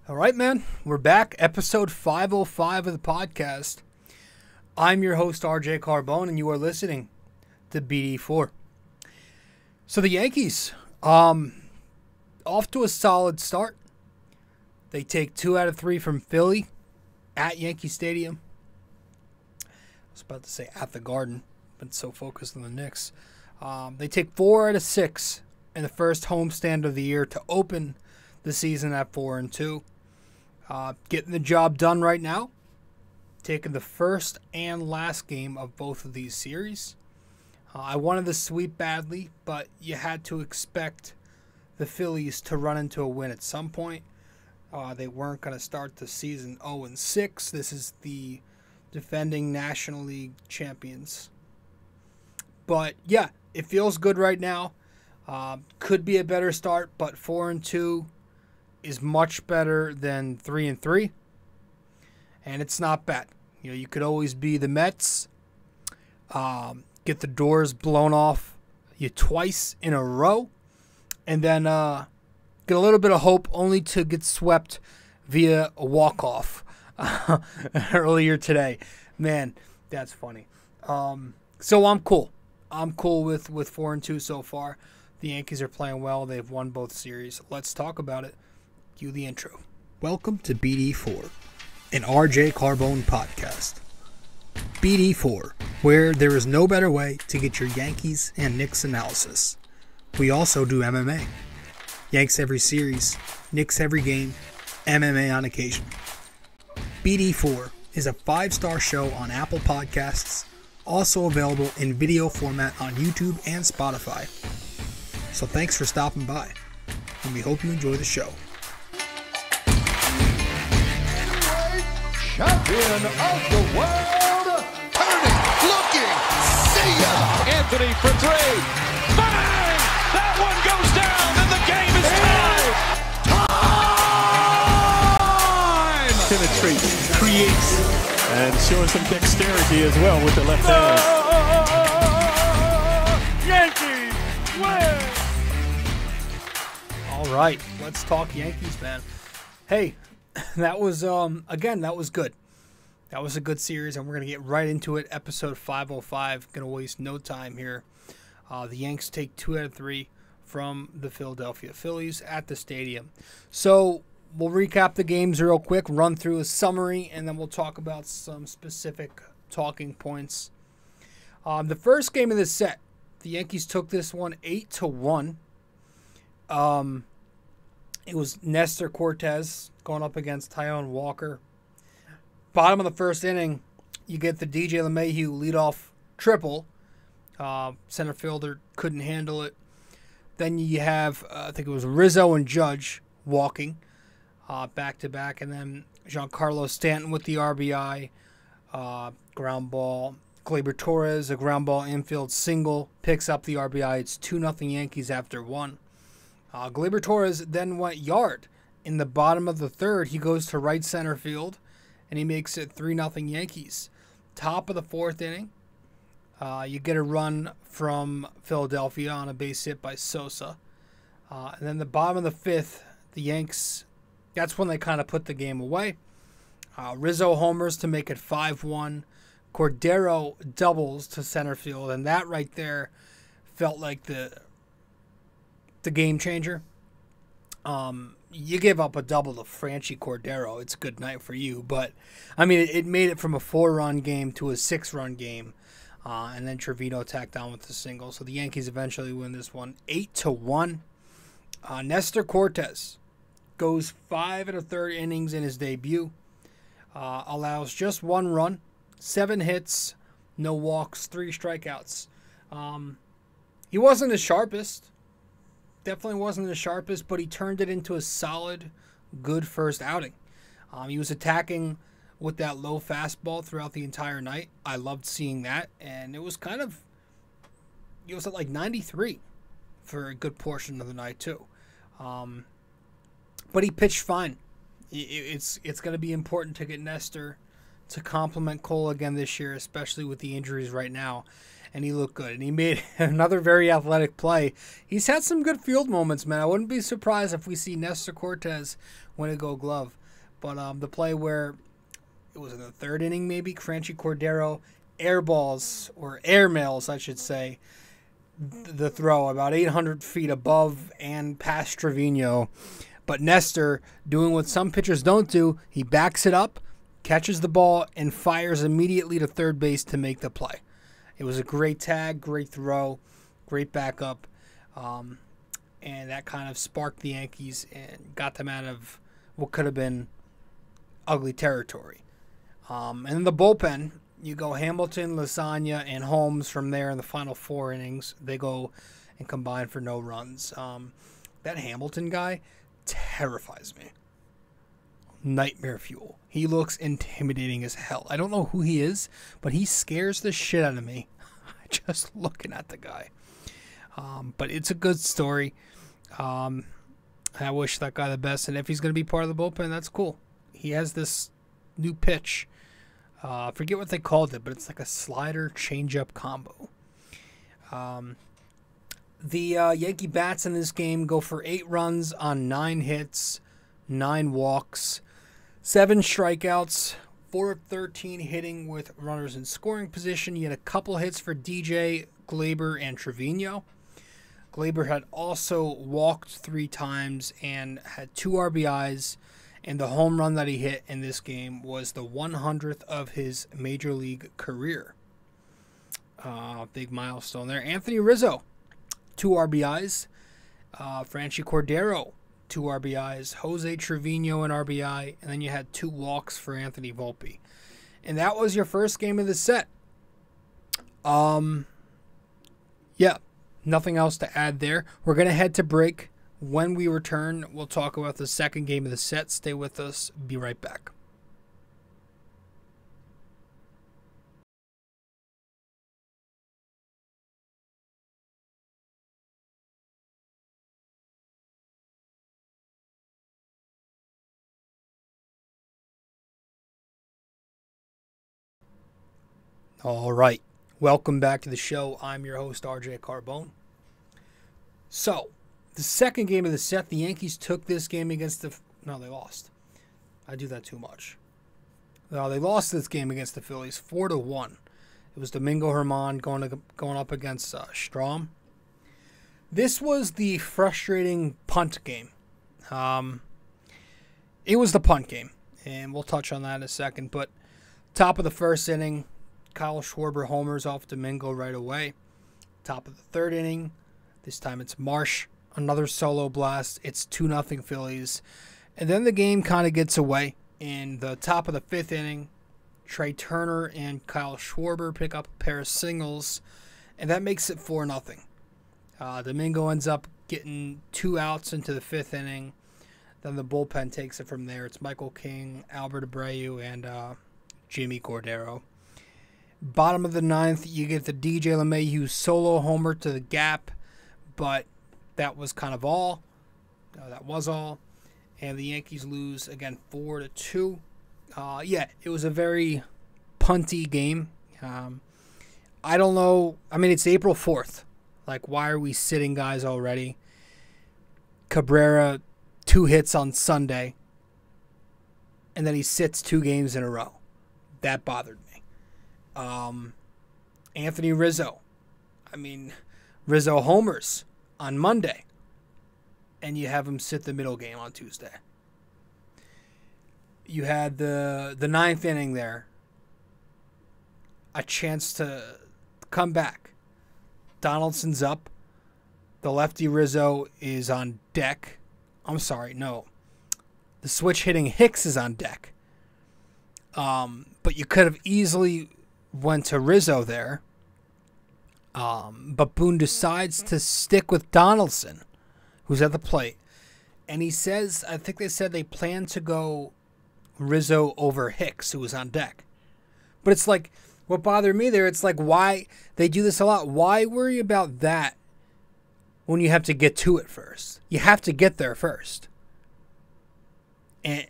All right, man. We're back. Episode 505 of the podcast. I'm your host, RJ Carbone, and you are listening to BD4. So the Yankees, off to a solid start. They take 2 out of 3 from Philly at Yankee Stadium. I was about to say at the Garden, but so focused on the Knicks. They take 4 out of 6 in the first homestand of the year to open the season at 4-2. Getting the job done right now. Taking the first and last game of both of these series. I wanted the sweep badly, but you had to expect the Phillies to run into a win at some point. They weren't going to start the season 0-6. This is the defending National League champions. But yeah, it feels good right now. Could be a better start, but 4-2 is much better than 3-3, and it's not bad. You know, you could always be the Mets, get the doors blown off you twice in a row, and then get a little bit of hope only to get swept via a walk-off earlier today. Man, that's funny. So I'm cool. I'm cool with 4-2 so far. The Yankees are playing well. They've won both series. Let's talk about it. Cue the intro. Welcome to BD4, an RJ Carbone podcast. BD4, where there is no better way to get your Yankees and Knicks analysis. We also do MMA. Yanks every series, Knicks every game, MMA on occasion. BD4 is a 5-star show on Apple Podcasts, also available in video format on YouTube and Spotify. So thanks for stopping by, and we hope you enjoy the show. Champion of the world, turning, looking, see ya! Anthony for 3, bang! That one goes down, and the game is tied! Time! Penetrates, creates, and showing some dexterity as well with the left hand. Yankees win! All right, let's talk Yankees, man. Hey, that was, again, that was good. That was a good series, and we're going to get right into it. Episode 505. Going to waste no time here. The Yanks take 2 out of 3 from the Philadelphia Phillies at the stadium. So we'll recap the games real quick, run through a summary, and then we'll talk about some specific talking points. The first game of the set, the Yankees took this one 8-1. It was Nestor Cortes going up against Taijuan Walker. Bottom of the first inning, you get the DJ LeMahieu leadoff triple. Center fielder couldn't handle it. Then you have, I think it was Rizzo and Judge walking back-to-back. And then Giancarlo Stanton with the RBI. Ground ball. Gleyber Torres, a ground ball infield single, picks up the RBI. It's 2-0 Yankees after 1. Gleyber Torres then went yard. In the bottom of the third, he goes to right center field, and he makes it 3-0 Yankees. Top of the fourth inning, you get a run from Philadelphia on a base hit by Sosa. And then the bottom of the fifth, the Yanks, that's when they kind of put the game away. Rizzo homers to make it 5-1. Cordero doubles to center field, and that right there felt like the game changer. You give up a double to Franchy Cordero, it's a good night for you. But, I mean, it made it from a 4-run game to a 6-run game. And then Trevino tacked on with the single. So the Yankees eventually win this one 8-1. Nestor Cortes goes 5 1/3 innings in his debut. Allows just 1 run, 7 hits, no walks, 3 strikeouts. He wasn't the sharpest. Definitely wasn't the sharpest, but he turned it into a solid, good first outing. He was attacking with that low fastball throughout the entire night. I loved seeing that, and it was at like 93 for a good portion of the night too. But he pitched fine. It's going to be important to get Nestor to complement Cole again this year, especially with the injuries right now. and he looked good. And he made another very athletic play. He's had some good field moments, man. I wouldn't be surprised if we see Nestor Cortes win a Gold Glove. But the play where it was in the third inning, maybe, Franchy Cordero airballs, or airmails, I should say, the throw about 800 feet above and past Trevino. But Nestor, doing what some pitchers don't do, he backs it up, catches the ball, and fires immediately to third base to make the play. It was a great tag, great throw, great backup, and that kind of sparked the Yankees and got them out of what could have been ugly territory. And in the bullpen, you go Hamilton, Lasagna, and Holmes from there in the final 4 innings. They go and combine for no runs. That Hamilton guy terrifies me. Nightmare fuel. He looks intimidating as hell. I don't know who he is, but he scares the shit out of me just looking at the guy. But it's a good story. I wish that guy the best, and if he's going to be part of the bullpen, that's cool. He has this new pitch. I forget what they called it, but it's like a slider changeup combo. The Yankee bats in this game go for 8 runs on 9 hits, 9 walks, 7 strikeouts, 4 of 13 hitting with runners in scoring position. You had a couple hits for DJ, Gleyber, and Trevino. Gleyber had also walked 3 times and had 2 RBIs. And the home run that he hit in this game was the 100th of his major league career. Big milestone there. Anthony Rizzo, 2 RBIs. Franchy Cordero, 2 RBIs. Jose Trevino, an RBI. And then you had 2 walks for Anthony Volpe. And that was your first game of the set. Yeah, nothing else to add there. We're going to head to break. When we return, we'll talk about the second game of the set. Stay with us. Be right back. All right. Welcome back to the show. I'm your host, RJ Carbone. So, the second game of the set, the Yankees took this game against the... No, they lost. I do that too much. No, they lost this game against the Phillies 4-1. It was Domingo Germán going up against Strom. This was the frustrating punt game. It was the punt game, and we'll touch on that in a second. But top of the first inning, Kyle Schwarber homers off Domingo right away. Top of the third inning, this time it's Marsh. Another solo blast. It's 2-0 Phillies. And then the game kind of gets away. In the top of the 5th inning, Trey Turner and Kyle Schwarber pick up a pair of singles. And that makes it 4-0. Domingo ends up getting 2 outs into the 5th inning. Then the bullpen takes it from there. It's Michael King, Albert Abreu, and Jimmy Cordero. Bottom of the 9th, you get the DJ LeMahieu solo homer to the gap. But that was kind of all. That was all. And the Yankees lose, again, 4-2. Yeah, it was a very punty game. I don't know. I mean, it's April 4th. Like, why are we sitting guys already? Cabrera, 2 hits on Sunday. And then he sits 2 games in a row. That bothered me. Anthony Rizzo. I mean, Rizzo homers on Monday, and you have him sit the middle game on Tuesday. You had the 9th inning there, a chance to come back. Donaldson's up. The lefty Rizzo is on deck. I'm sorry, no. The switch hitting Hicks is on deck. But you could have easily went to Rizzo there. But Boone decides to stick with Donaldson, who's at the plate. And he says, I think they said they plan to go Rizzo over Hicks, who was on deck. But it's like, what bothered me there, it's like, why, they do this a lot. Why worry about that when you have to get to it first? You have to get there first. And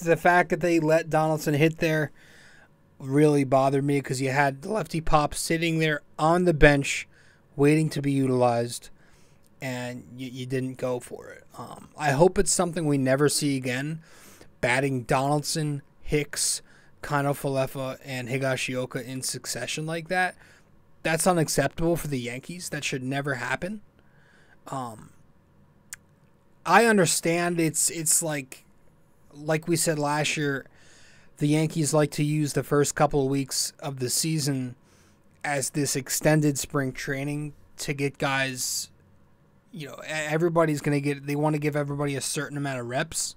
the fact that they let Donaldson hit there, really bothered me because you had the lefty Pop sitting there on the bench waiting to be utilized, and you didn't go for it. I hope it's something we never see again. Batting Donaldson, Hicks, Kano Falefa, and Higashioka in succession like that. That's unacceptable for the Yankees. That should never happen. I understand it's like we said last year, the Yankees like to use the first couple of weeks of the season as this extended spring training to get guys, everybody's going to they want to give everybody a certain amount of reps.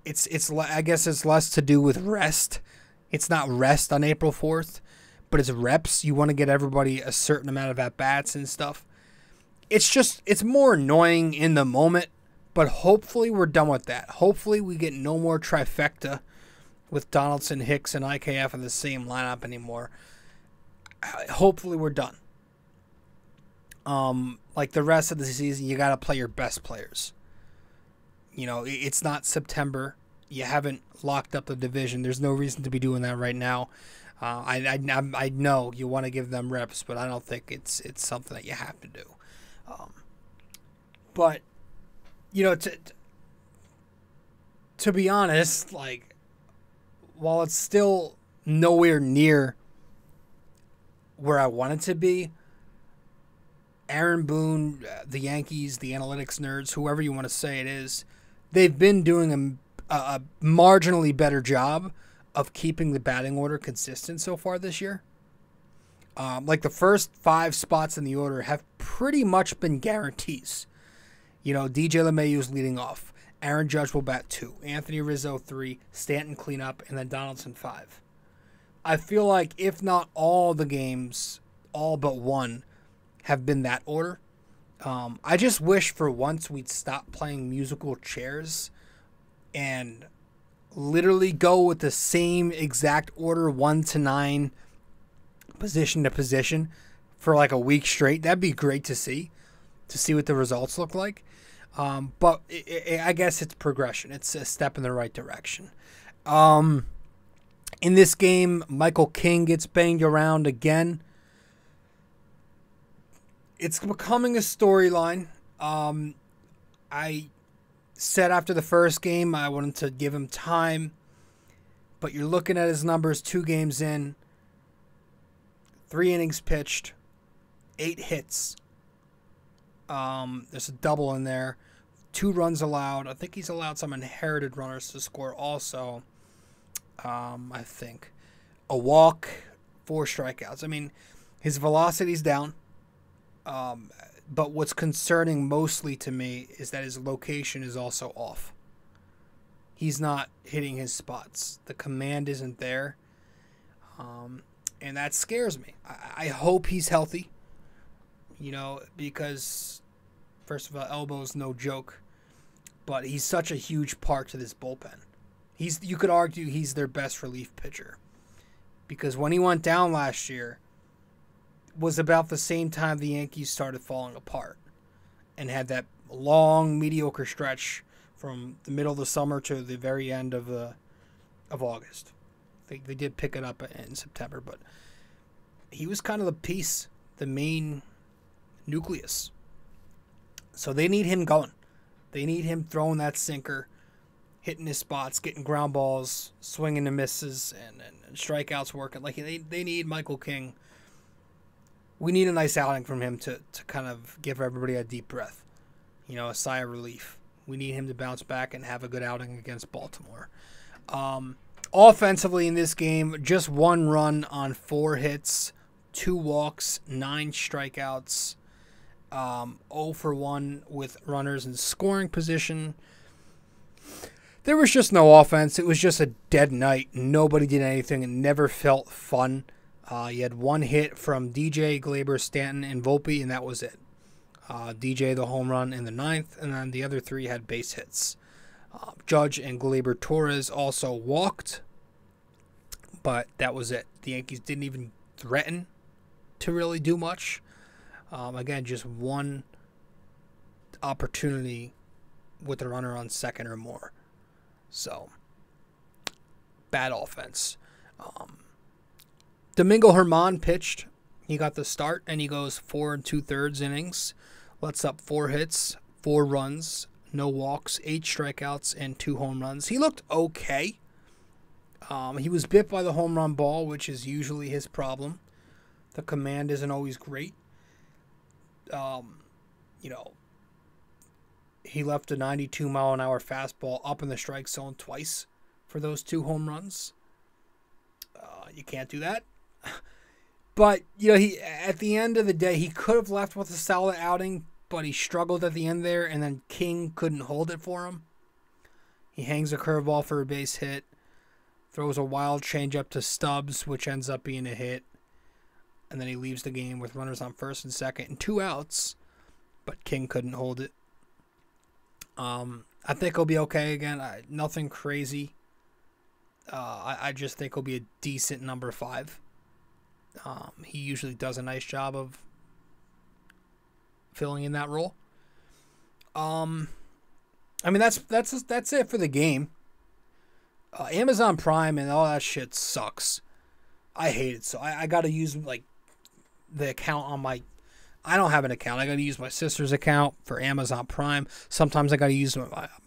I guess it's less to do with rest. It's not rest on April 4th, but it's reps. You want to get everybody a certain amount of at-bats and stuff. It's more annoying in the moment, but hopefully we're done with that. Hopefully we get no more trifecta with Donaldson, Hicks, and IKF in the same lineup anymore. Hopefully we're done. Like the rest of the season, you got to play your best players. It's not September. You haven't locked up the division. There's no reason to be doing that right now. I know you want to give them reps, but I don't think it's something that you have to do. But to be honest, like, while it's still nowhere near where I want it to be, Aaron Boone, the Yankees, the analytics nerds, whoever you want to say it is, they've been doing a marginally better job of keeping the batting order consistent so far this year. Like the first 5 spots in the order have pretty much been guarantees. DJ LeMahieu's leading off. Aaron Judge will bat 2. Anthony Rizzo 3. Stanton clean up. And then Donaldson 5. I feel like if not all the games, all but one, have been that order. I just wish for once we'd stop playing musical chairs and literally go with the same exact order 1 to 9, position to position, for like a week straight. That'd be great to see what the results look like. But I guess it's progression. It's a step in the right direction. In this game, Michael King gets banged around again. It's becoming a storyline. I said after the first game I wanted to give him time, but you're looking at his numbers 2 games in, 3 innings pitched, 8 hits. There's a double in there, 2 runs allowed. I think he's allowed some inherited runners to score also. I think a walk, 4 strikeouts. I mean, his velocity's down. But what's concerning mostly to me is that his location is also off. He's not hitting his spots. The command isn't there. And that scares me. I hope he's healthy. Because, first of all, elbow's no joke. But he's such a huge part to this bullpen. You could argue he's their best relief pitcher. Because when he went down last year, was about the same time the Yankees started falling apart and had that long, mediocre stretch from the middle of the summer to the very end of August. They did pick it up in September, but he was kind of the piece, the main nucleus. So they need him going. They need him throwing that sinker, hitting his spots, getting ground balls, swinging and misses, and strikeouts working. Like they need Michael King. We need a nice outing from him to kind of give everybody a deep breath, a sigh of relief. We need him to bounce back and have a good outing against Baltimore. Offensively in this game, just 1 run on 4 hits, 2 walks, 9 strikeouts, 0 for 1 with runners in scoring position. There was just no offense. It was just a dead night. Nobody did anything. It never felt fun. You had 1 hit from DJ, Gleyber, Stanton, and Volpe, and that was it. DJ, the home run in the 9th, and then the other 3 had base hits. Judge and Gleyber Torres also walked, but that was it. The Yankees didn't even threaten to really do much. Again, just 1 opportunity with a runner on second or more. So, bad offense. Domingo Germán pitched. He got the start, and he goes 4 2/3 innings. Lets up 4 hits, 4 runs, no walks, 8 strikeouts, and 2 home runs. He looked okay. He was bit by the home run ball, which is usually his problem. The command isn't always great. He left a 92-mile-an-hour fastball up in the strike zone twice for those 2 home runs. You can't do that. But, he at the end of the day, he could have left with a solid outing, but he struggled at the end there, and then King couldn't hold it for him. He hangs a curveball for a base hit, throws a wild changeup to Stubbs, which ends up being a hit, and then he leaves the game with runners on first and second and 2 outs, but King couldn't hold it. I think he'll be okay again. Nothing crazy. I just think he'll be a decent number 5. He usually does a nice job of filling in that role. That's it for the game. Amazon Prime and all that shit sucks. I hate it. So I got to use the account on my. I don't have an account. I got to use my sister's account for Amazon Prime. Sometimes I got to use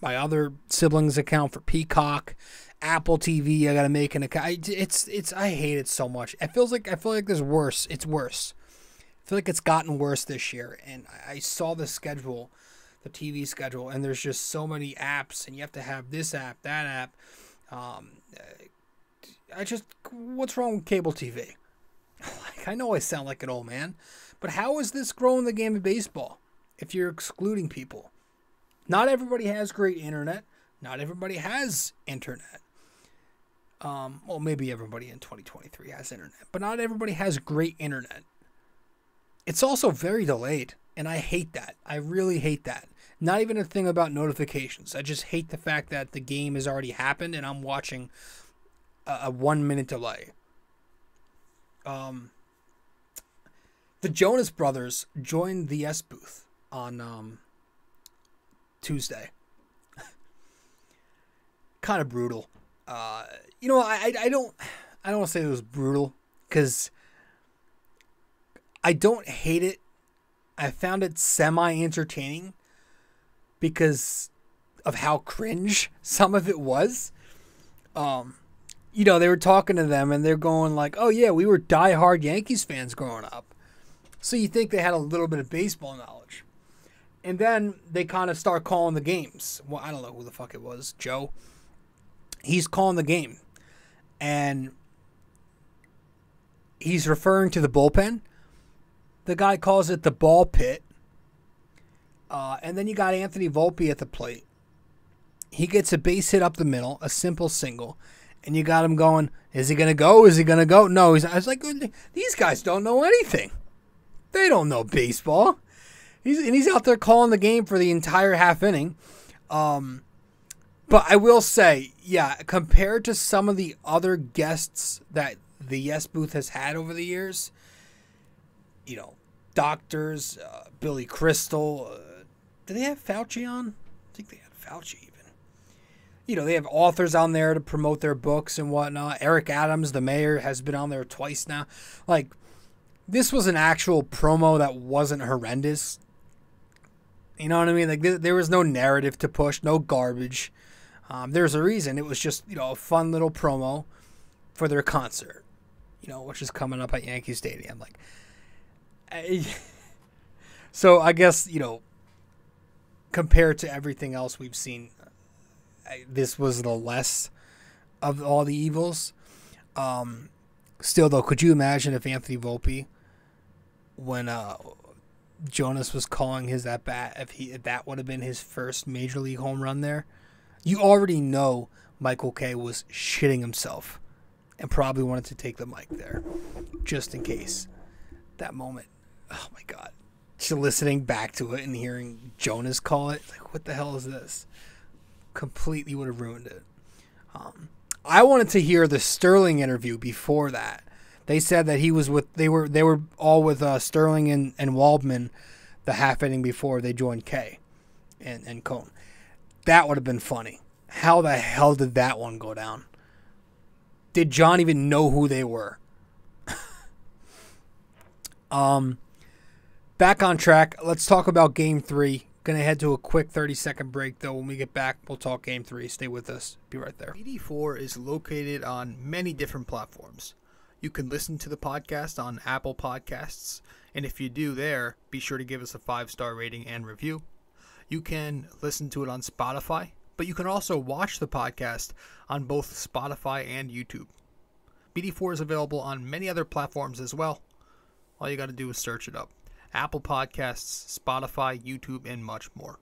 my other sibling's account for Peacock, Apple TV. I got to make an account. I hate it so much. I feel like there's worse. It's worse. I feel like it's gotten worse this year. And I saw the schedule, the TV schedule, and there's just so many apps, and you have to have this app, that app. What's wrong with cable TV? I know I sound like an old man, but how is this growing the game of baseball if you're excluding people? Not everybody has great internet. Not everybody has internet. Well, maybe everybody in 2023 has internet, but not everybody has great internet. It's also very delayed, and I hate that. I really hate that. Not even a thing about notifications. I just hate the fact that the game has already happened, and I'm watching a 1-minute delay. The Jonas Brothers joined the S booth on Tuesday. Kind of brutal. I don't want to say it was brutal because I don't hate it. I found it semi-entertaining because of how cringe some of it was. They were talking to them and they're going like, oh yeah, we were diehard Yankees fans growing up. So you think they had a little bit of baseball knowledge. And then they kind of start calling the games. Well, I don't know who the fuck it was. Joe. He's calling the game. And he's referring to the bullpen. The guy calls it the ball pit. And then you got Anthony Volpe at the plate. He gets a base hit up the middle, a simple single. And you got him going, is he going to go? Is he going to go? No. I was like, these guys don't know anything. They don't know baseball. He's out there calling the game for the entire half inning. But I will say, yeah, compared to some of the other guests that the Yes Booth has had over the years, doctors, Billy Crystal, did they have Fauci on? I think they had Fauci even. They have authors on there to promote their books and whatnot. Eric Adams, the mayor, has been on there twice now. This was an actual promo that wasn't horrendous. You know what I mean? There was no narrative to push, no garbage. There's a reason. It was just, a fun little promo for their concert, which is coming up at Yankee Stadium. So I guess, compared to everything else we've seen, this was the less of all the evils. Still, though, could you imagine if Anthony Volpe, when Jonas was calling his at bat, if that would have been his first major league home run there? You already know Michael Kay was shitting himself and probably wanted to take the mic there just in case. That moment, oh my God. Just listening back to it and hearing Jonas call it, what the hell is this? Completely would have ruined it. I wanted to hear the Sterling interview before that. They said that they were all with Sterling and Waldman the half inning before they joined Kay and Cone. That would have been funny. How the hell did that one go down? did John even know who they were? Back on track. Let's talk about Game 3. Going to head to a quick 30-second break, though. When we get back, we'll talk Game 3. Stay with us. Be right there. BD4 is located on many different platforms. You can listen to the podcast on Apple Podcasts, and if you do there, be sure to give us a 5-star rating and review. You can listen to it on Spotify, but you can also watch the podcast on both Spotify and YouTube. BD4 is available on many other platforms as well. All you got to do is search it up. Apple Podcasts, Spotify, YouTube, and much more.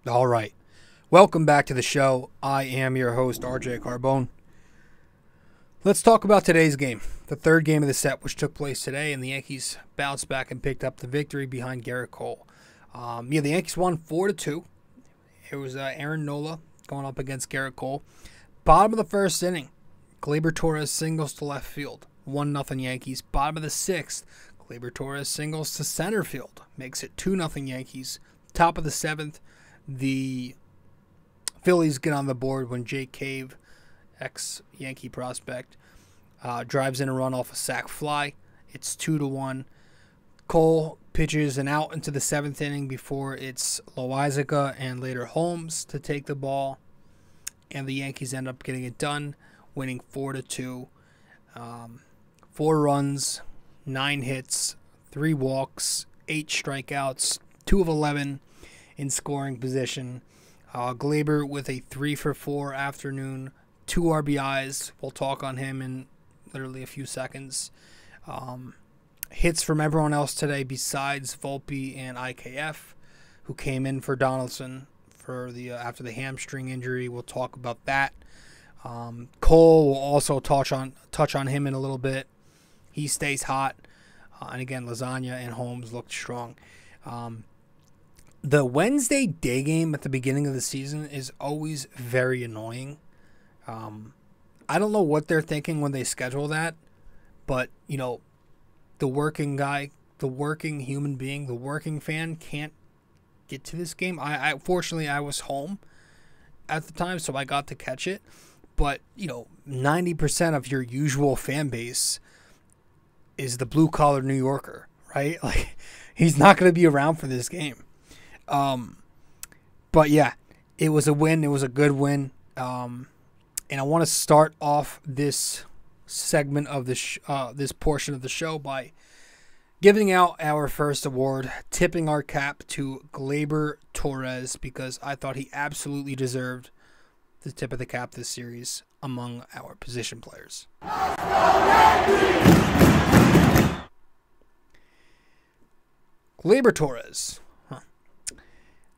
All right. Welcome back to the show. I am your host, RJ Carbone. Let's talk about today's game, the third game of the set, which took place today, and the Yankees bounced back and picked up the victory behind Gerrit Cole. The Yankees won 4-2. It was Aaron Nola going up against Gerrit Cole. Bottom of the first inning, Gleyber Torres singles to left field. 1-0 Yankees. Bottom of the sixth, Gleyber Torres singles to center field. Makes it 2-0 Yankees. Top of the seventh, the Phillies get on the board when Jake Cave, ex-Yankee prospect, drives in a run off a sac fly. It's 2-1. Cole pitches an out into the seventh inning before it's NYY-NYK and later Holmes to take the ball. And the Yankees end up getting it done, winning 4-2. 4 runs, 9 hits, 3 walks, 8 strikeouts, 2 of 11 in scoring position. Gleyber with a 3-for-4 afternoon, 2 RBIs. We'll talk on him in literally a few seconds. Hits from everyone else today besides Volpe and IKF, who came in for Donaldson for the after the hamstring injury. We'll talk about that. Cole will also touch on him in a little bit. He stays hot. And again, Lasagna and Holmes looked strong. The Wednesday day game at the beginning of the season is always very annoying. I don't know what they're thinking when they schedule that, but, the working guy, the working human being, the working fan can't get to this game. Fortunately, I was home at the time, so I got to catch it. But, 90% of your usual fan base is the blue-collar New Yorker, right? Like, he's not going to be around for this game. But, yeah, it was a win. It was a good win. And I want to start off this segment of this portion of the show by giving out our first award, tipping our cap to Gleyber Torres, because I thought he absolutely deserved the tip of the cap this series among our position players. Gleyber Torres.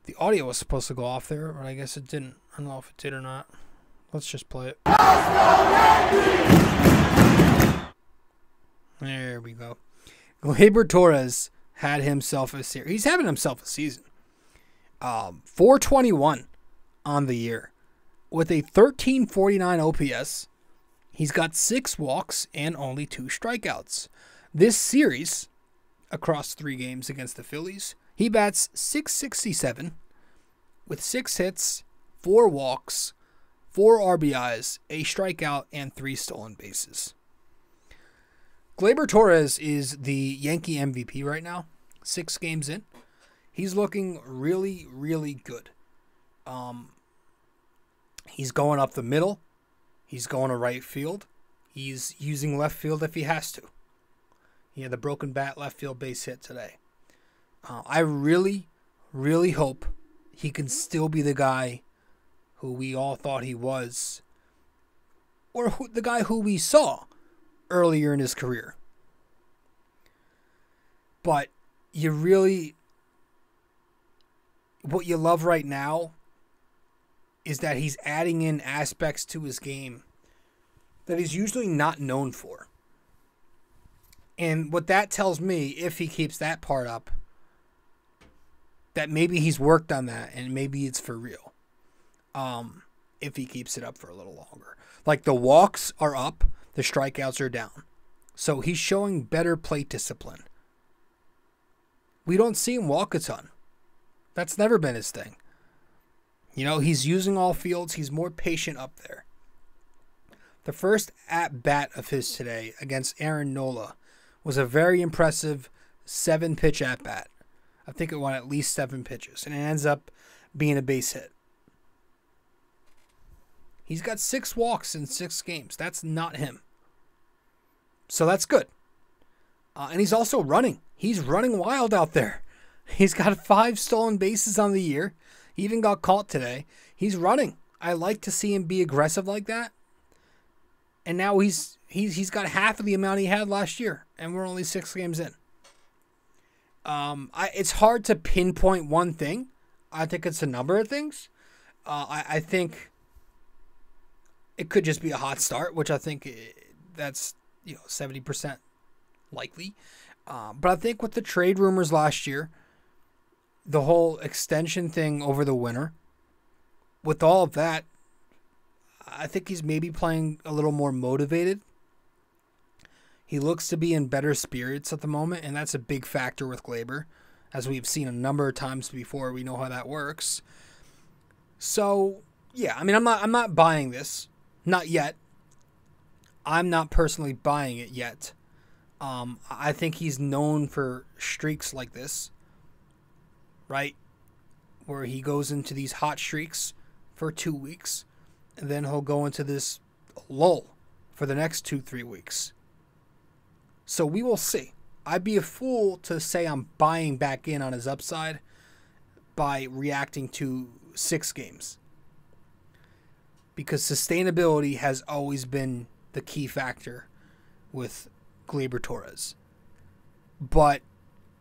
The audio was supposed to go off there, but I guess it didn't. I don't know if it did or not. Let's just play it. There we go. Gleyber Torres had himself a series. He's having himself a season. 421 on the year. With a 1349 OPS, he's got 6 walks and only 2 strikeouts. This series, across 3 games against the Phillies, he bats .667 with 6 hits, 4 walks, 4 RBIs, a strikeout, and 3 stolen bases. Gleyber Torres is the Yankee MVP right now, 6 games in. He's looking really, really good. He's going up the middle. He's going to right field. He's using left field if he has to. He had the broken bat left field base hit today. I really, really hope he can still be the guy who we all thought he was, or the guy who we saw earlier in his career. But what you love right now is that he's adding in aspects to his game that he's usually not known for. And what that tells me, if he keeps that part up, that maybe he's worked on that and maybe it's for real. If he keeps it up for a little longer. Like, the walks are up, the strikeouts are down. So he's showing better plate discipline. We don't see him walk a ton. That's never been his thing. You know, he's using all fields. He's more patient up there. The first at-bat of his today against Aaron Nola was a very impressive 7-pitch at-bat. I think it went at least 7 pitches, and it ends up being a base hit. He's got 6 walks in 6 games. That's not him. So that's good. And he's also running. He's running wild out there. He's got 5 stolen bases on the year. He even got caught today. He's running. I like to see him be aggressive like that. And now he's got half of the amount he had last year, and we're only 6 games in. It's hard to pinpoint one thing. I think it's a number of things. I think it could just be a hot start, which I think that's 70% likely. But I think with the trade rumors last year, the whole extension thing over the winter, with all of that, I think he's maybe playing a little more motivated. He looks to be in better spirits at the moment, and that's a big factor with Gleyber, as we've seen a number of times before. We know how that works. So, yeah, I mean, I'm not buying this. Not yet. I'm not personally buying it yet. I think he's known for streaks like this, right? Where he goes into these hot streaks for 2 weeks, and then he'll go into this lull for the next 2-3 weeks. So we will see. I'd be a fool to say I'm buying back in on his upside by reacting to 6 games. Because sustainability has always been the key factor with Gleyber Torres. But,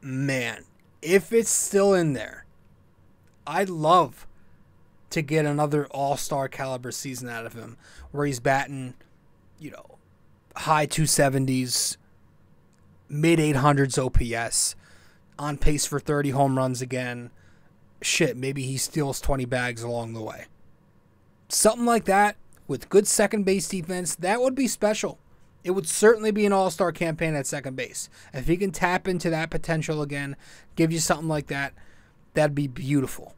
man, if it's still in there, I'd love to get another all-star caliber season out of him where he's batting, high 270s, mid-800s OPS, on pace for 30 home runs again. Shit, maybe he steals 20 bags along the way. Something like that, with good second base defense, that would be special. It would certainly be an all-star campaign at second base. If he can tap into that potential again, give you something like that, that'd be beautiful.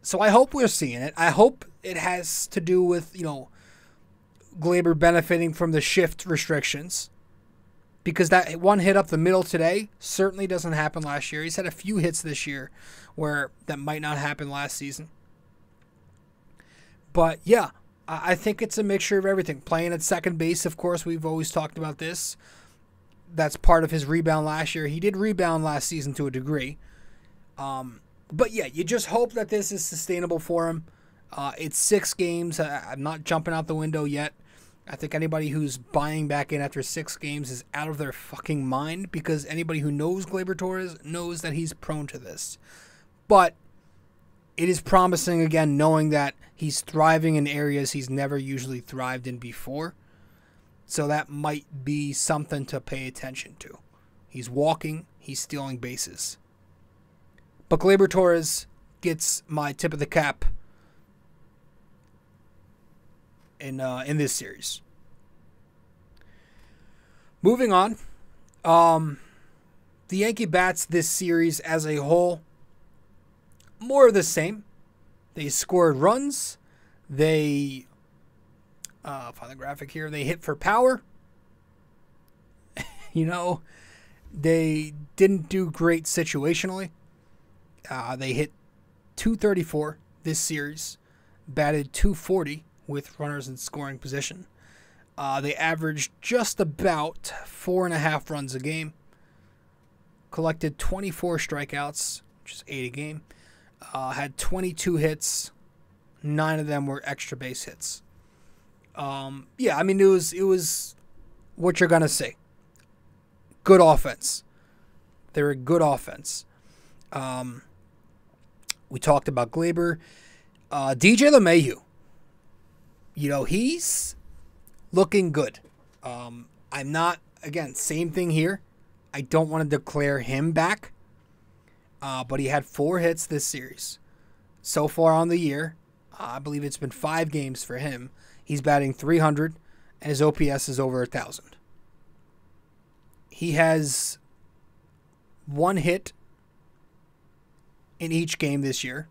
So I hope we're seeing it. I hope it has to do with, Gleyber benefiting from the shift restrictions. Because that one hit up the middle today certainly doesn't happen last year. He's had a few hits this year where that might not happen last season. But, yeah, I think it's a mixture of everything. Playing at second base, of course, we've always talked about this. That's part of his rebound last year. He did rebound last season to a degree. But, yeah, you just hope that this is sustainable for him. It's 6 games. I'm not jumping out the window yet. I think anybody who's buying back in after 6 games is out of their fucking mind, because anybody who knows Gleyber Torres knows that he's prone to this. But it is promising, again, knowing that he's thriving in areas he's never usually thrived in before. So that might be something to pay attention to. He's walking, he's stealing bases. But Gleyber Torres gets my tip of the cap in this series. Moving on. The Yankee bats this series as a whole, more of the same. They scored runs. They, find the graphic here, they hit for power. They didn't do great situationally. They hit .234 this series, batted .240 with runners in scoring position. They averaged just about 4.5 runs a game, collected 24 strikeouts, which is 8 a game, had 22 hits, 9 of them were extra base hits. It was what you're going to see. Good offense. They're a good offense. We talked about Gleyber. DJ LeMahieu. He's looking good. I'm not, again, same thing here. I don't want to declare him back. But he had 4 hits this series. So far on the year, I believe it's been 5 games for him. He's batting .300, and his OPS is over 1,000. He has 1 hit in each game this year.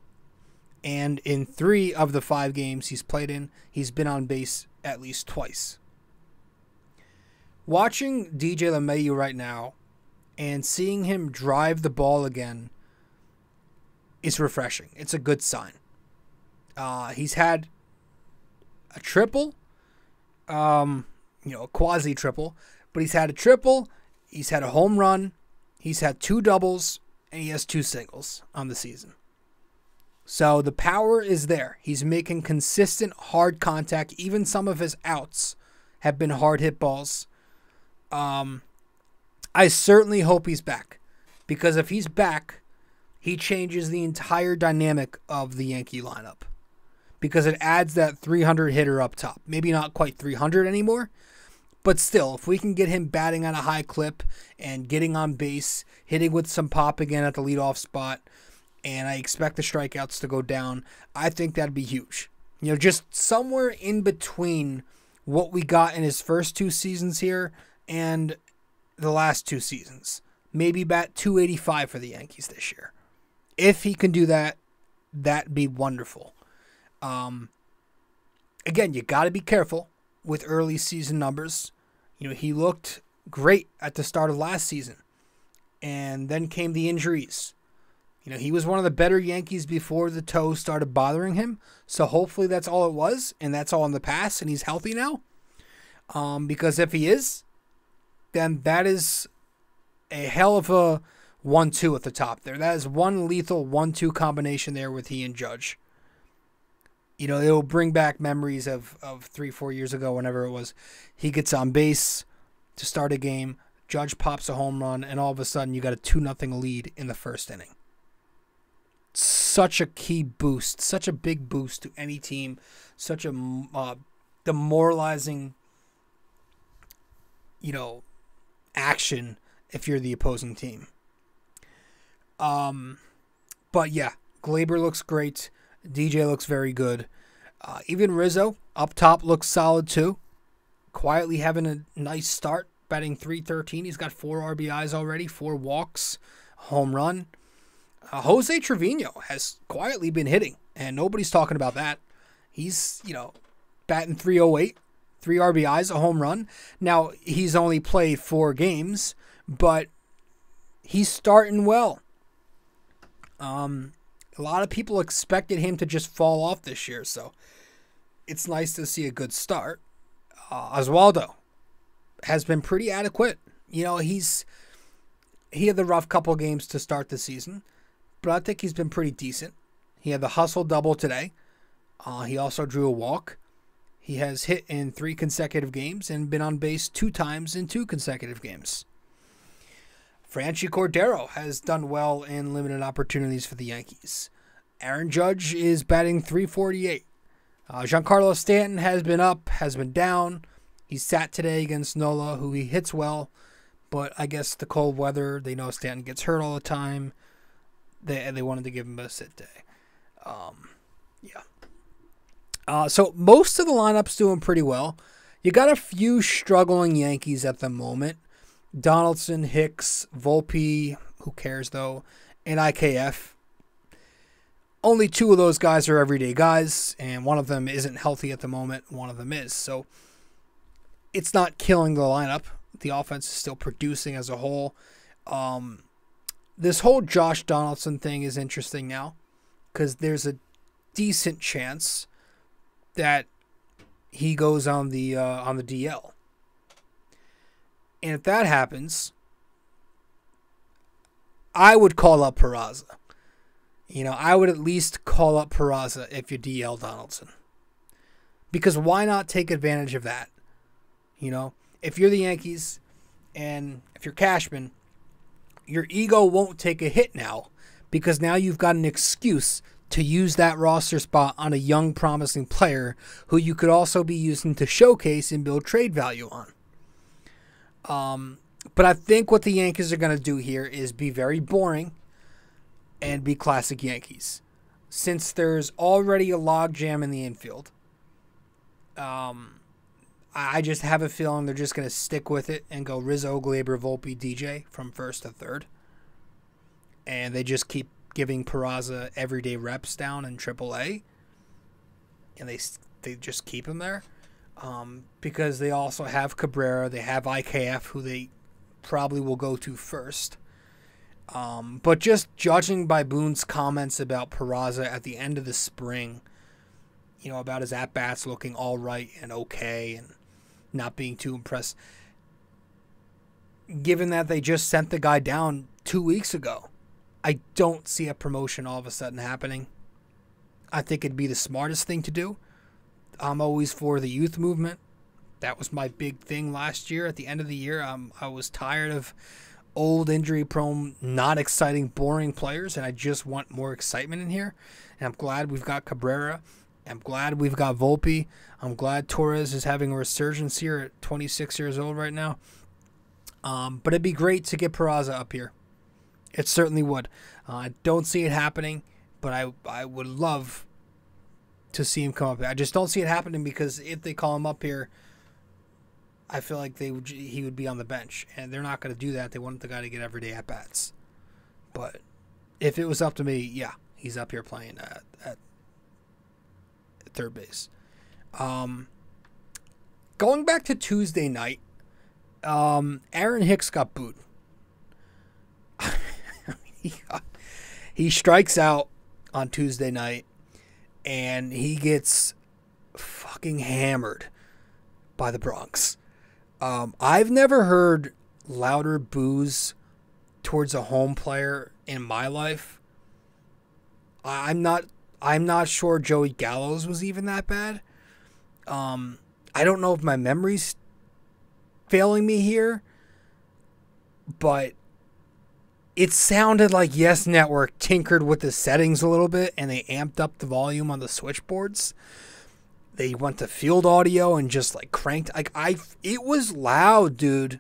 And in 3 of the 5 games he's played in, he's been on base at least twice. Watching DJ LeMahieu right now and seeing him drive the ball again is refreshing. It's a good sign. He's had a triple, a quasi-triple, but he's had a triple, he's had a home run, he's had 2 doubles, and he has 2 singles on the season. So the power is there. He's making consistent hard contact. Even some of his outs have been hard hit balls. I certainly hope he's back, because if he's back, he changes the entire dynamic of the Yankee lineup, because it adds that 300 hitter up top. Maybe not quite 300 anymore, but still, if we can get him batting on a high clip and getting on base, hitting with some pop again at the leadoff spot, and I expect the strikeouts to go down, I think that'd be huge. Just somewhere in between what we got in his first 2 seasons here and the last 2 seasons. Maybe bat 285 for the Yankees this year. If he can do that, that'd be wonderful. Again, you got to be careful with early season numbers. He looked great at the start of last season, and then came the injuries. He was one of the better Yankees before the toe started bothering him. So hopefully that's all it was, and that's all in the past, and he's healthy now. Because if he is, then that is a hell of a 1-2 at the top there. That is one lethal 1-2 combination there with he and Judge. It'll bring back memories of 3-4 years ago, whenever it was. He gets on base to start a game, Judge pops a home run, and all of a sudden you got a 2-0 lead in the first inning. Such a key boost, such a big boost to any team, such a demoralizing, action if you're the opposing team. But yeah, Gleyber looks great. DJ looks very good. Even Rizzo up top looks solid too. Quietly having a nice start, batting .313. He's got 4 RBIs already, 4 walks, home run. Jose Trevino has quietly been hitting, and nobody's talking about that. He's, batting .308, 3 RBIs, a home run. Now, he's only played 4 games, but he's starting well. A lot of people expected him to just fall off this year, so it's nice to see a good start. Oswaldo has been pretty adequate. He had the rough couple games to start the season, but I think he's been pretty decent. He had the hustle double today. He also drew a walk. He has hit in 3 consecutive games and been on base 2 times in 2 consecutive games. Franchi Cordero has done well in limited opportunities for the Yankees. Aaron Judge is batting .348. Giancarlo Stanton has been up, has been down. He sat today against Nola, who he hits well, but I guess the cold weather, they know Stanton gets hurt all the time. They wanted to give him a sit day. So most of the lineup's doing pretty well. You got a few struggling Yankees at the moment. Donaldson, Hicks, Volpe, who cares though, and IKF. Only 2 of those guys are everyday guys, and one of them isn't healthy at the moment. One of them is. So it's not killing the lineup. The offense is still producing as a whole. This whole Josh Donaldson thing is interesting now, because there's a decent chance that he goes on the DL. And if that happens, I would call up Peraza. I would at least call up Peraza if you DL Donaldson. Because why not take advantage of that? If you're the Yankees and if you're Cashman, your ego won't take a hit now, because now you've got an excuse to use that roster spot on a young, promising player who you could also be using to showcase and build trade value on. But I think what the Yankees are going to do here is be very boring and be classic Yankees. Since there's already a logjam in the infield, I just have a feeling they're just going to stick with it and go Rizzo, Gleyber, Volpe, DJ from first to third. And they just keep giving Peraza everyday reps down in AAA, and they just keep him there because they also have Cabrera, they have IKF, who they probably will go to first. But just judging by Boone's comments about Peraza at the end of the spring, about his at-bats looking all right and okay and not being too impressed, given that they just sent the guy down 2 weeks ago, I don't see a promotion all of a sudden happening. I think it'd be the smartest thing to do. I'm always for the youth movement. That was my big thing last year. At the end of the year, I was tired of old, injury-prone, not exciting, boring players, and I just want more excitement in here. And I'm glad we've got Cabrera. I'm glad we've got Volpe. I'm glad Torres is having a resurgence here at 26 years old right now. But it'd be great to get Peraza up here. It certainly would. I don't see it happening, but I would love to see him come up here. I just don't see it happening because if they call him up here, I feel like he would be on the bench, and they're not going to do that. They want the guy to get everyday at-bats. But if it was up to me, yeah, he's up here playing at third base. Going back to Tuesday night, Aaron Hicks got booed. He strikes out on Tuesday night, and he gets fucking hammered by the Bronx. I've never heard louder boos towards a home player in my life. I'm not sure Joey Gallo's was even that bad. I don't know if my memory's failing me here, but it sounded like Yes Network tinkered with the settings a little bit and they amped up the volume on the switchboards. They went to field audio and just like cranked. It was loud, dude.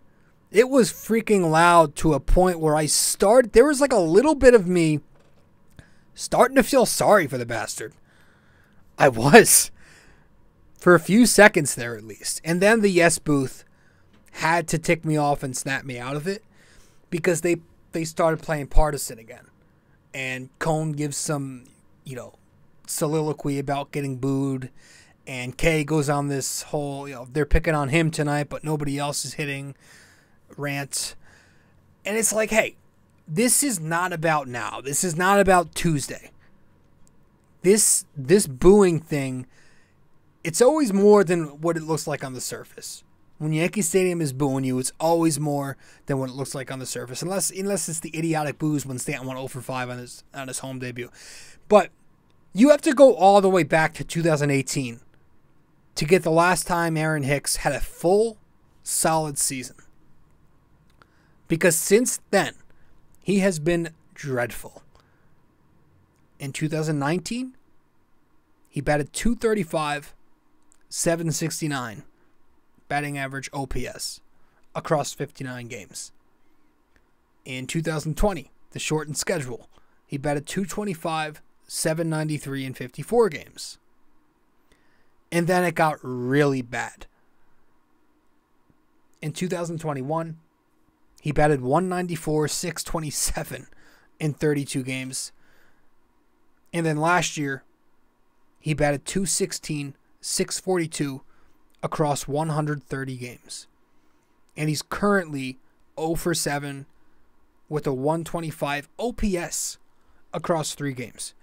It was freaking loud to a point where there was like a little bit of me starting to feel sorry for the bastard. I was. For a few seconds there at least. And then the Yes booth had to tick me off and snap me out of it because they started playing Partisan again. And Cone gives some, soliloquy about getting booed. And Kay goes on this whole, they're picking on him tonight, but nobody else is hitting rant. And it's like, hey, this is not about now. This is not about Tuesday. This booing thing, it's always more than what it looks like on the surface. When Yankee Stadium is booing you, it's always more than what it looks like on the surface. Unless it's the idiotic boos when Stanton went 0 for 5 on his home debut. But you have to go all the way back to 2018 to get the last time Aaron Hicks had a full, solid season. Because since then, he has been dreadful. In 2019, he batted .235, .769, batting average OPS across 59 games. In 2020, the shortened schedule, he batted .225, .793 in 54 games. And then it got really bad. In 2021, he batted .194, .627 in 32 games. And then last year, he batted .216, .642 across 130 games. And he's currently 0 for 7 with a .125 OPS across 3 games.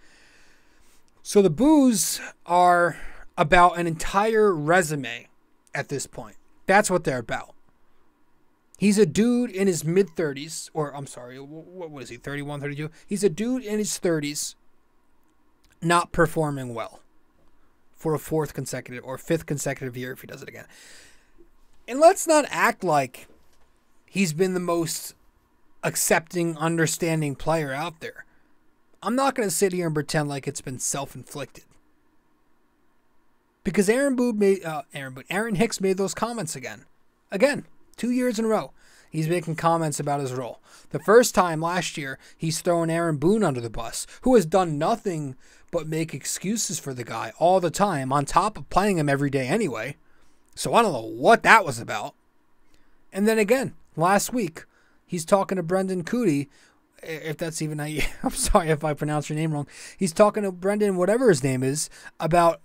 So the boos are about an entire resume at this point. That's what they're about. He's a dude in his mid-30s, or I'm sorry, what was he, 31, 32? He's a dude in his 30s not performing well for a fifth consecutive year if he does it again. And let's not act like he's been the most accepting, understanding player out there. I'm not going to sit here and pretend like it's been self-inflicted. Because Aaron Hicks made those comments again. Again, 2 years in a row. He's making comments about his role. The first time last year, he's throwing Aaron Boone under the bus, who has done nothing but make excuses for the guy all the time, on top of playing him every day anyway. So I don't know what that was about. And then again, last week, he's talking to Brendan Cootie if that's even how you, I'm sorry if I pronounce your name wrong. He's talking to Brendan, whatever his name is, about,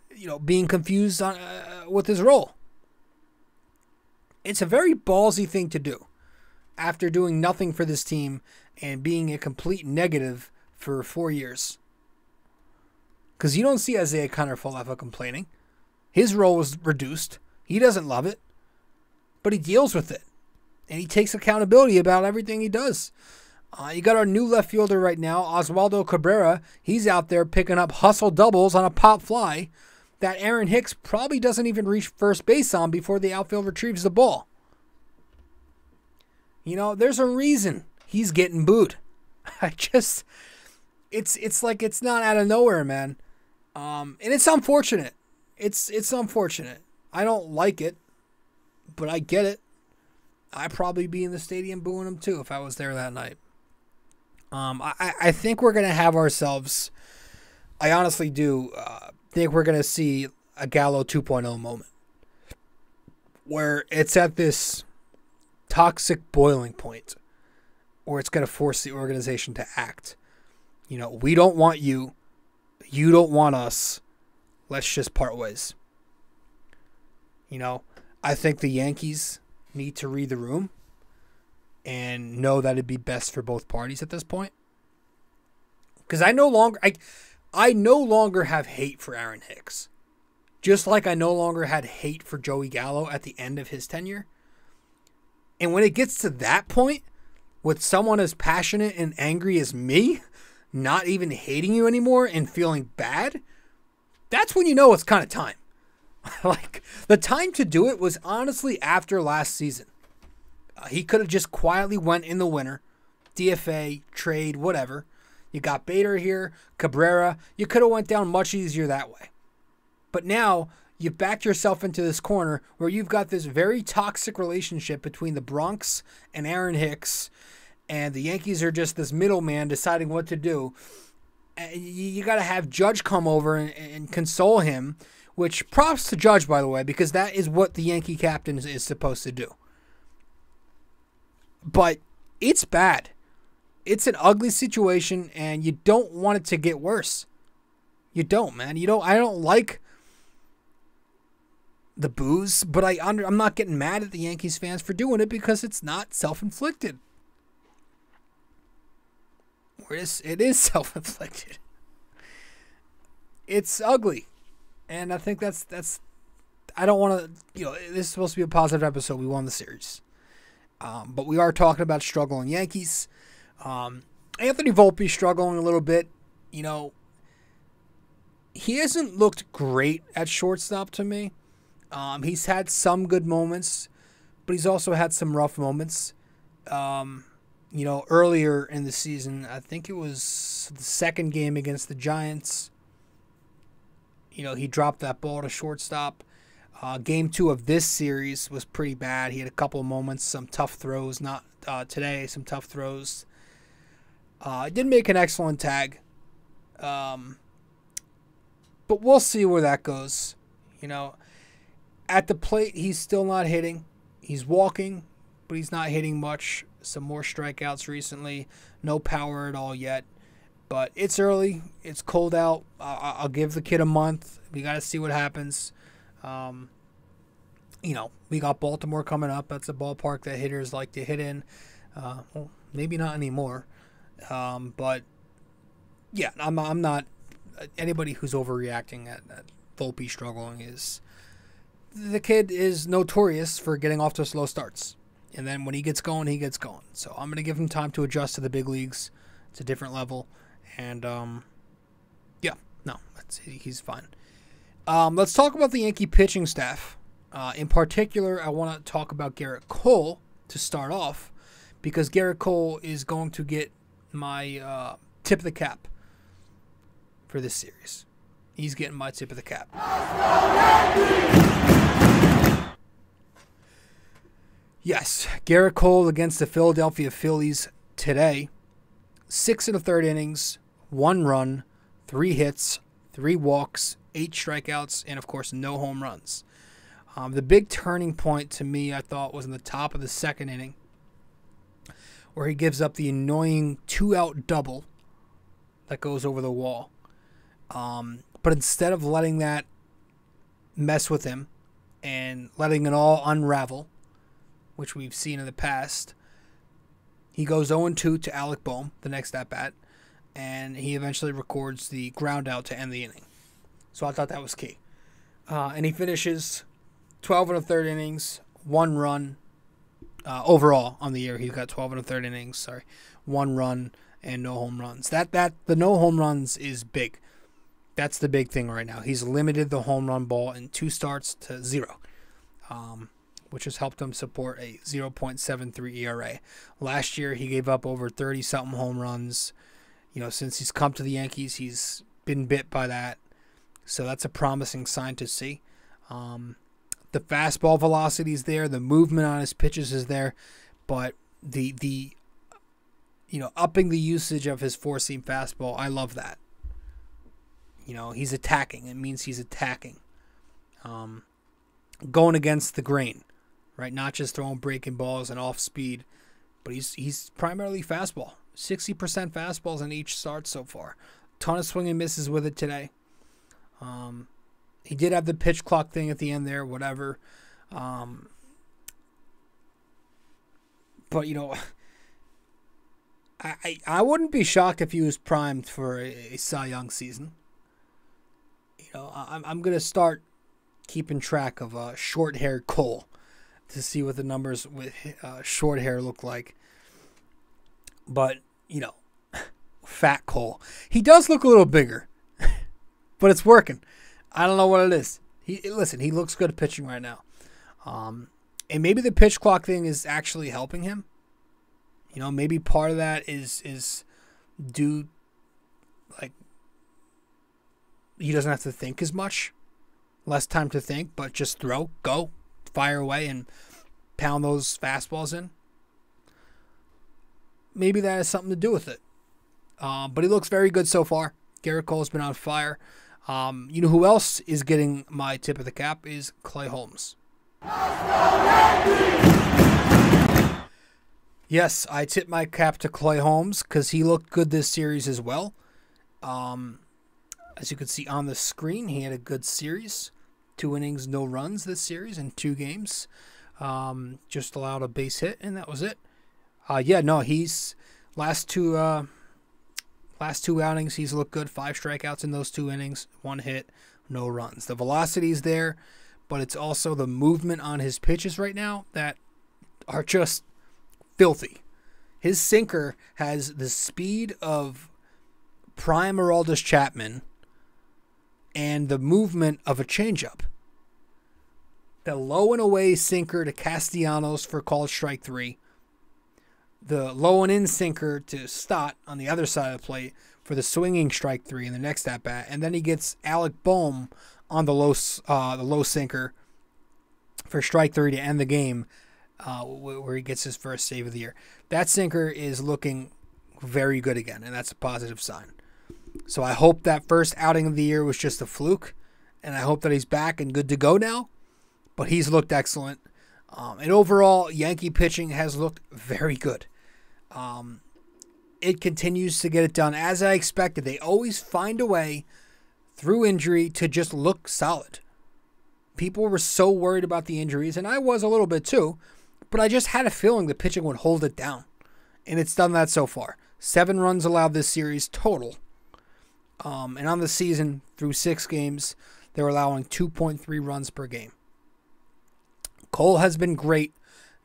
being confused on with his role. It's a very ballsy thing to do after doing nothing for this team and being a complete negative for 4 years. Because you don't see Isaiah Kiner-Falefa complaining. His role was reduced. He doesn't love it, but he deals with it. And he takes accountability about everything he does. You got our new left fielder right now, Oswaldo Cabrera. He's out there picking up hustle doubles on a pop fly that Aaron Hicks probably doesn't even reach first base on before the outfield retrieves the ball. There's a reason he's getting booed. It's like it's not out of nowhere, man. And it's unfortunate. It's unfortunate. I don't like it, but I get it. I'd probably be in the stadium booing him too if I was there that night. I think we're going to have ourselves, I honestly do think we're going to see a Gallo 2.0 moment where it's at this toxic boiling point where it's going to force the organization to act. We don't want you. You don't want us. Let's just part ways. I think the Yankees need to read the room and know that it'd be best for both parties at this point. Because I no longer have hate for Aaron Hicks. Just like I no longer had hate for Joey Gallo at the end of his tenure. And when it gets to that point, with someone as passionate and angry as me, not even hating you anymore and feeling bad, that's when you know it's kind of time. Like, the time to do it was honestly after last season. He could have just quietly went in the winter, DFA, trade, whatever. You got Bader here, Cabrera. You could have went down much easier that way. But now you've backed yourself into this corner where you've got this very toxic relationship between the Bronx and Aaron Hicks, and the Yankees are just this middleman deciding what to do. You got to have Judge come over and console him, which props to Judge, by the way, because that is what the Yankee captain is supposed to do. But it's bad. It's an ugly situation, and you don't want it to get worse. You don't, man. I don't like the boos, but I'm not getting mad at the Yankees fans for doing it because it's not self-inflicted. It is self-inflicted. It's ugly. And I think that's I don't want to, this is supposed to be a positive episode. We won the series. But we are talking about struggling Yankees. Anthony Volpe struggling a little bit. He hasn't looked great at shortstop to me. He's had some good moments, but he's also had some rough moments. Earlier in the season, I think it was the second game against the Giants. He dropped that ball to shortstop. Game 2 of this series was pretty bad. He had a couple of moments, some tough throws. Not today, some tough throws. Didn't make an excellent tag. But we'll see where that goes. At the plate, he's still not hitting. He's walking, but he's not hitting much. Some more strikeouts recently. No power at all yet. But it's early. It's cold out. I'll give the kid a month. We got to see what happens. We got Baltimore coming up. That's a ballpark that hitters like to hit in. Well, maybe not anymore. But, yeah, I'm not. Anybody who's overreacting at Volpe struggling is. The kid is notorious for getting off to slow starts. And then when he gets going, he gets going. So I'm going to give him time to adjust to the big leagues. It's a different level. And, he's fine. Let's talk about the Yankee pitching staff. In particular, I want to talk about Gerrit Cole to start off, because Gerrit Cole is going to get my tip of the cap for this series. He's getting my tip of the cap. Yes, Gerrit Cole against the Philadelphia Phillies today. 6 1/3 innings, 1 run, 3 hits, 3 walks, 8 strikeouts, and of course no home runs. The big turning point to me, I thought, was in the top of the second inning where he gives up the annoying 2-out double that goes over the wall. But instead of letting that mess with him and letting it all unravel, which we've seen in the past, he goes 0-2 to Alec Bohm, the next at-bat, and he eventually records the ground out to end the inning. So I thought that was key. And he finishes 12 1/3 innings, 1 run. Overall on the year, he's got 12 1/3 innings, 1 run and no home runs. The no home runs is big. That's the big thing right now. He's limited the home run ball in 2 starts to 0, which has helped him support a 0.73 ERA. Last year, he gave up over 30-something home runs. Since he's come to the Yankees, he's been bit by that. So that's a promising sign to see. The fastball velocity is there. The movement on his pitches is there. But the upping the usage of his four-seam fastball, I love that. He's attacking. It means he's attacking. Going against the grain, right? Not just throwing breaking balls and off speed, but he's primarily fastball. 60% fastballs in each start so far. Ton of swing and misses with it today. He did have the pitch clock thing at the end there, whatever. But, I wouldn't be shocked if he was primed for a Cy Young season. I'm going to start keeping track of short-haired Cole to see what the numbers with short hair look like. But, fat Cole. He does look a little bigger, but it's working. I don't know what it is. He looks good at pitching right now. And maybe the pitch clock thing is actually helping him. Maybe part of that is due, he doesn't have to think as much. Less time to think, but just throw, go, fire away, and pound those fastballs in. Maybe that has something to do with it. But he looks very good so far. Gerrit Cole's been on fire. Who else is getting my tip of the cap is Clay Holmes. Yes, I tip my cap to Clay Holmes because he looked good this series as well. As you can see on the screen, he had a good series. 2 innings, no runs this series in 2 games. Just allowed a base hit, and that was it. He's last two outings, he's looked good. 5 strikeouts in those 2 innings, 1 hit, no runs. The velocity's there, but it's also the movement on his pitches right now that are just filthy. His sinker has the speed of prime Aroldis Chapman and the movement of a changeup. The low and away sinker to Castellanos for called strike 3. The low and in sinker to Stott on the other side of the plate for the swinging strike 3 in the next at bat, and then he gets Alec Bohm on the low sinker for strike 3 to end the game, where he gets his first save of the year. That sinker is looking very good again, and that's a positive sign. So I hope that first outing of the year was just a fluke, and I hope that he's back and good to go now. But he's looked excellent. And overall, Yankee pitching has looked very good. It continues to get it done as I expected. They always find a way through injury to just look solid. People were so worried about the injuries, and I was a little bit too, but I just had a feeling the pitching would hold it down. And it's done that so far. 7 runs allowed this series total. And on the season, through 6 games, they're allowing 2.3 runs per game. Cole has been great.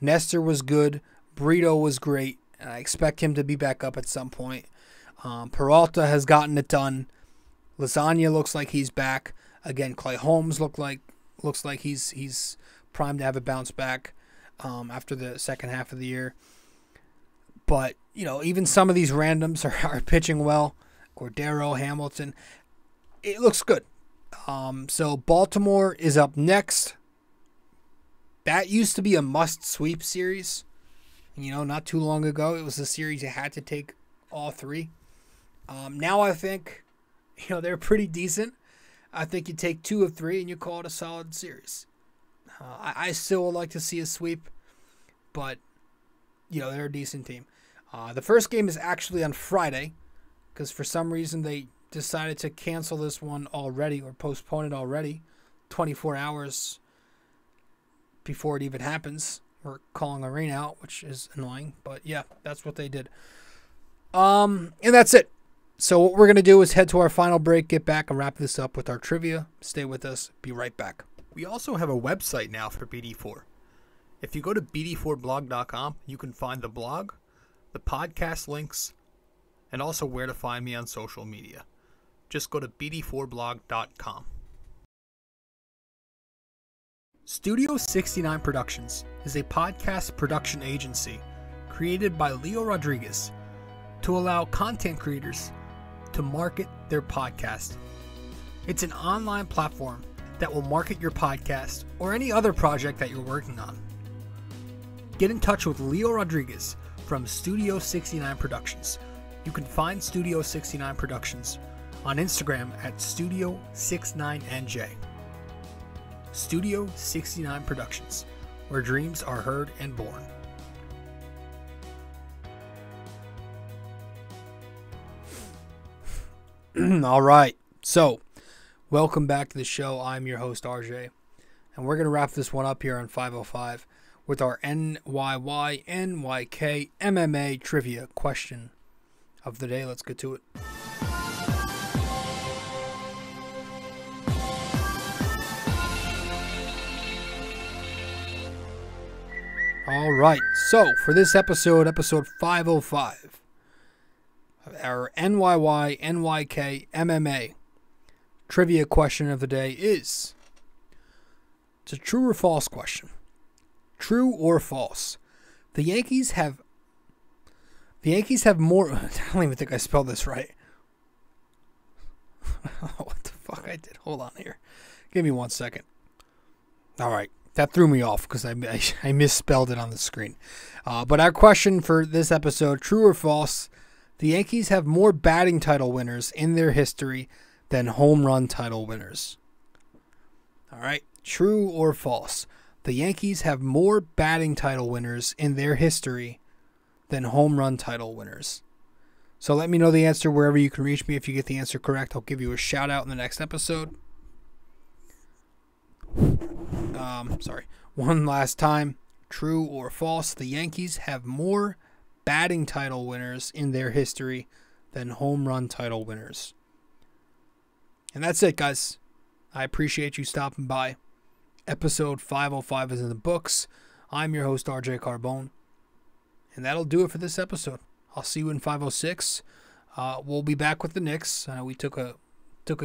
Nestor was good. Brito was great. And I expect him to be back up at some point. Peralta has gotten it done. Lasagna looks like he's back. Again, Clay Holmes looks like he's primed to have a bounce back after the second half of the year. But, even some of these randoms are pitching well. Cordero, Hamilton. It looks good. So Baltimore is up next. That used to be a must-sweep series. Not too long ago, it was a series you had to take all 3. Now I think, they're pretty decent. I think you take 2 of 3 and you call it a solid series. I still would like to see a sweep, but, they're a decent team. The first game is actually on Friday because for some reason they decided to cancel this one already or postpone it already 24 hours before it even happens. We're calling a rain out, which is annoying, but yeah, that's what they did. And that's it. So what we're going to do is head to our final break, get back and wrap this up with our trivia. Stay with us. Be right back. We also have a website now for BD4. If you go to BD4blog.com, you can find the blog, the podcast links, and also where to find me on social media. Just go to BD4blog.com. Studio 69 Productions is a podcast production agency created by Leo Rodriguez to allow content creators to market their podcast. It's an online platform that will market your podcast or any other project that you're working on. Get in touch with Leo Rodriguez from Studio 69 Productions. You can find Studio 69 Productions on Instagram at Studio69NJ. Studio 69 Productions, where dreams are heard and born. All right, so welcome back to the show. I'm your host, RJ, and we're going to wrap this one up here on 505 with our NYY-NYK-MMA trivia question of the day. Let's get to it. All right, so for this episode 505, our NYY-NYK-MMA trivia question of the day is, it's a true or false question. True or false? The Yankees have more. I don't even think I spelled this right. What the fuck I did? Hold on here. Give me 1 second. All right. That threw me off because I misspelled it on the screen. But our question for this episode, true or false, the Yankees have more batting title winners in their history than home run title winners. All right. True or false? The Yankees have more batting title winners in their history than home run title winners. So let me know the answer wherever you can reach me. If you get the answer correct, I'll give you a shout out in the next episode. One last time. True or false? The Yankees have more batting title winners in their history than home run title winners. And that's it, guys. I appreciate you stopping by. Episode 505 is in the books. I'm your host, RJ Carbone. And that'll do it for this episode. I'll see you in 506. We'll be back with the Knicks. We took a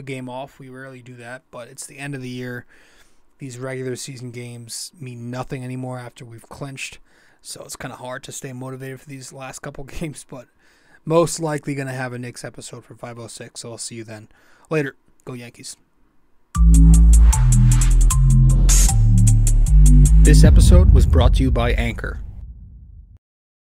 game off. We rarely do that, but it's the end of the year. These regular season games mean nothing anymore after we've clinched. So it's kind of hard to stay motivated for these last couple games, but most likely going to have a Knicks episode for 506. So I'll see you then. Later. Go Yankees. This episode was brought to you by Anchor.